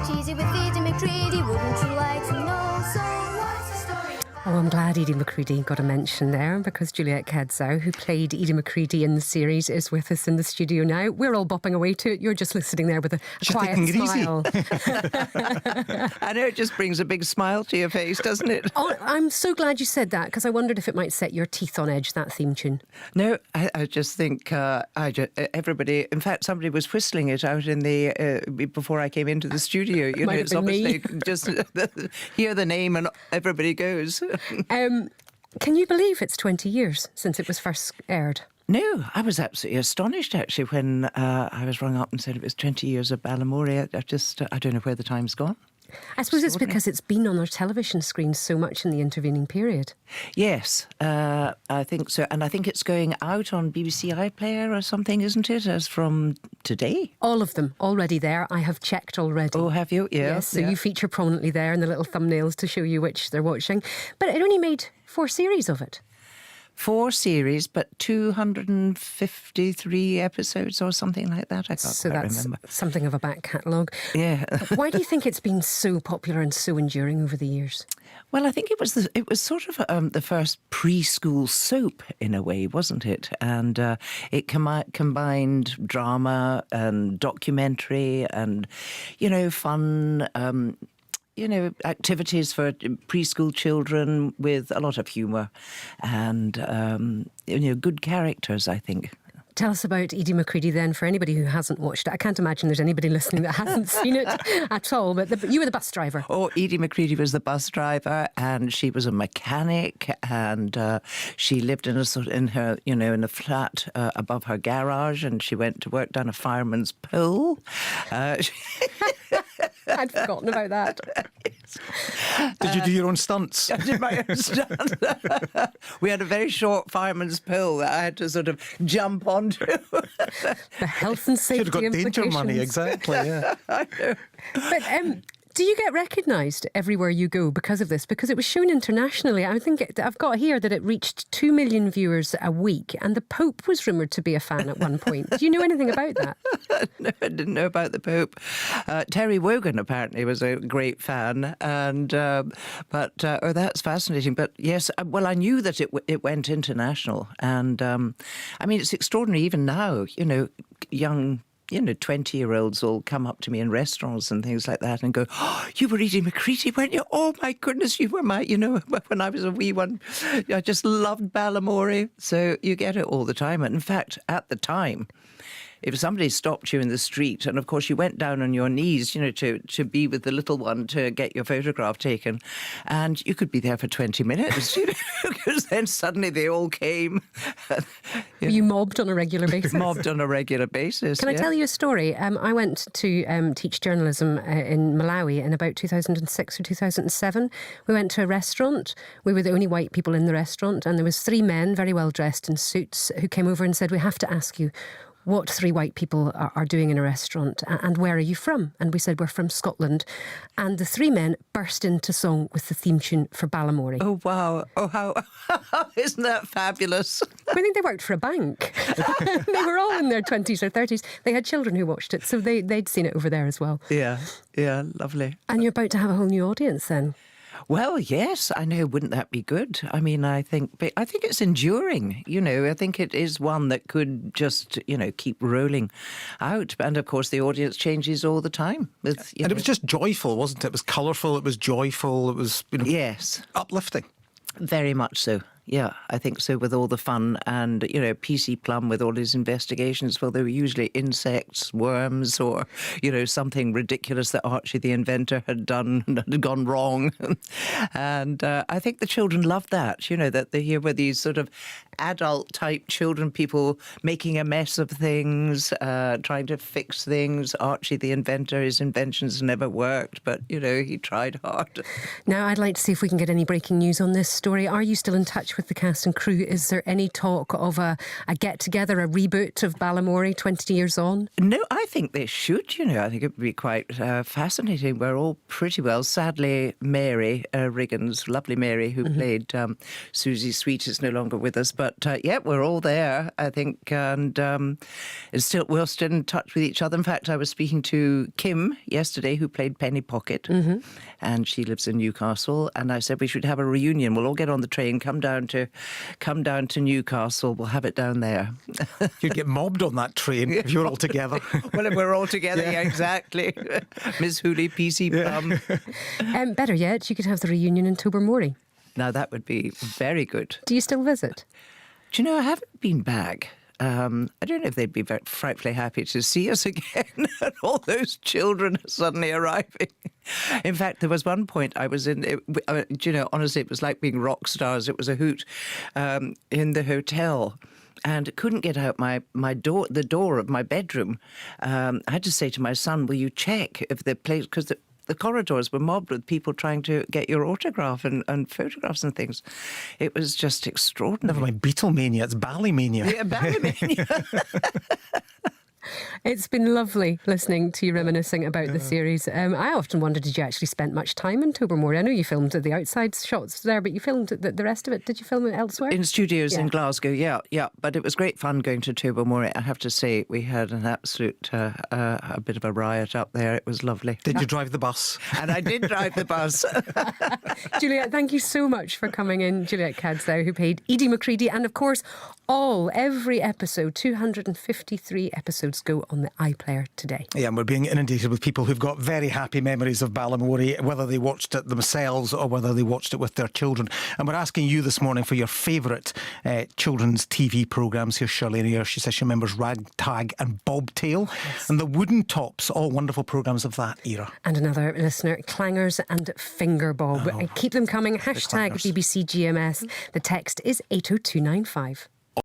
Cheesy with Edie McCredie, wouldn't you like to know? So what's the story? Oh, I'm glad Edie McCredie got a mention there, because Juliet Cadzow, who played Edie McCredie in the series, is with us in the studio now. We're all bopping away to it. You're just listening there with a quiet smile. I know, it just brings a big smile to your face, doesn't it? Oh, I'm so glad you said that, because I wondered if it might set your teeth on edge, that theme tune. No, I just think everybody, in fact, somebody was whistling it out in the before I came into the studio. You know, Might have it's been obviously me. just hear the name and everybody goes. Can you believe it's 20 years since it was first aired? No, I was absolutely astonished actually when I was rung up and said it was 20 years of Balamory. I don't know where the time's gone. I suppose it's because it's been on our television screens so much in the intervening period. Yes, I think so. And I think it's going out on BBC iPlayer or something, isn't it, as from today? All of them already there. I have checked already. Oh, have you? Yeah. Yes, so you feature prominently there in the little thumbnails to show you which they're watching. But it only made 4 series of it. 4 series, but 253 episodes or something like that. I can't quite remember. Something of a back catalogue. Yeah. Why do you think it's been so popular and so enduring over the years? Well, I think it was sort of the first preschool soap in a way, wasn't it? And it combined drama and documentary and, fun. Activities for preschool children with a lot of humour and, good characters, I think. Tell us about Edie McCredie then, for anybody who hasn't watched it. I can't imagine there's anybody listening that hasn't seen it at all, but you were the bus driver. Oh, Edie McCredie was the bus driver, and she was a mechanic, and she lived in a flat above her garage, and she went to work down a fireman's pole. I'd forgotten about that. Did you do your own stunts? I did my own stunts. We had a very short fireman's pole that I had to sort of jump onto. The health and safety You've got danger money, exactly, yeah. I know. But do you get recognised everywhere you go because of this? Because it was shown internationally. I think I've got here that it reached 2 million viewers a week, and the Pope was rumoured to be a fan at one point. Do you know anything about that? No, I didn't know about the Pope. Terry Wogan apparently was a great fan, and that's fascinating. But yes, I knew that it went international, and it's extraordinary even now. Young 20-year-olds will come up to me in restaurants and things like that and go, "Oh, you were Edie McCredie, weren't you? Oh, my goodness, you were when I was a wee one, I just loved Balamory." So you get it all the time. And in fact, at the time, if somebody stopped you in the street, and of course you went down on your knees, to be with the little one to get your photograph taken, and you could be there for 20 minutes, because then suddenly they all came. You mobbed on a regular basis? Mobbed on a regular basis. Can I tell you a story? I went to teach journalism in Malawi in about 2006 or 2007. We went to a restaurant. We were the only white people in the restaurant, and there was 3 men, very well dressed in suits, who came over and said, "We have to ask you what 3 white people are doing in a restaurant, and where are you from?" And we said, "We're from Scotland." And the 3 men burst into song with the theme tune for Balamory. Oh, wow. Oh, how isn't that fabulous? I think they worked for a bank. They were all in their 20s or 30s. They had children who watched it, so they'd seen it over there as well. Yeah, lovely. And you're about to have a whole new audience then. Well, yes, I know. Wouldn't that be good? I think it's enduring. I think it is one that could just, keep rolling out. And of course, the audience changes all the time. And it was just joyful, wasn't it? It was colourful. It was joyful. It was, yes, uplifting. Very much so. Yeah, I think so, with all the fun and, PC Plum with all his investigations. Well, they were usually insects, worms, or, something ridiculous that Archie the inventor had done and had gone wrong. And I think the children loved that, that they hear were these sort of adult-type children, people making a mess of things, trying to fix things. Archie the inventor, his inventions never worked, but, he tried hard. Now, I'd like to see if we can get any breaking news on this story. Are you still in touch much with the cast and crew. Is there any talk of a get-together, a reboot of Balamory 20 years on? No, I think they should, I think it would be quite fascinating. We're all pretty well. Sadly, Mary Riggins, lovely Mary, who played Susie Sweet, is no longer with us. But yeah, we're all there, I think, and we're still in touch with each other. In fact, I was speaking to Kim yesterday, who played Penny Pocket, and she lives in Newcastle. And I said we should have a reunion. We'll all get on the train, come down to Newcastle. We'll have it down there. You'd get mobbed on that train if you were all together. Well, if we're all together, yeah, exactly. Miss Hooley, PC Plum. Better yet, you could have the reunion in Tobermory. Now, that would be very good. Do you still visit? Do you know, I haven't been back. I don't know if they'd be very frightfully happy to see us again, and all those children suddenly arriving. In fact, there was one point I was in, honestly, it was like being rock stars. It was a hoot in the hotel. And couldn't get out the door of my bedroom. I had to say to my son, will you check if the place, because the corridors were mobbed with people trying to get your autograph and photographs and things. It was just extraordinary. Never mind Beatlemania, it's Ballymania. Yeah, Ballymania. It's been lovely listening to you reminiscing about the series. I often wondered, did you actually spend much time in Tobermory? I know you filmed the outside shots there, but you filmed the rest of it. Did you film it elsewhere? In studios in Glasgow, yeah. But it was great fun going to Tobermory. I have to say, we had an absolute, a bit of a riot up there. It was lovely. Did you drive the bus? And I did drive the bus. Juliet, thank you so much for coming in. Juliet Cadzow, who played Edie McCredie. And of course, every episode, 253 episodes go on the iPlayer today. Yeah, and we're being inundated with people who've got very happy memories of Balamory, whether they watched it themselves or whether they watched it with their children. And we're asking you this morning for your favourite children's TV programmes. Here's Shirley here. She says she remembers Ragtag and Bobtail. Yes. And the Wooden Tops, all wonderful programmes of that era. And another listener, Clangers and Finger Bob. Keep them coming. Hashtag BBC GMS. The text is 80295.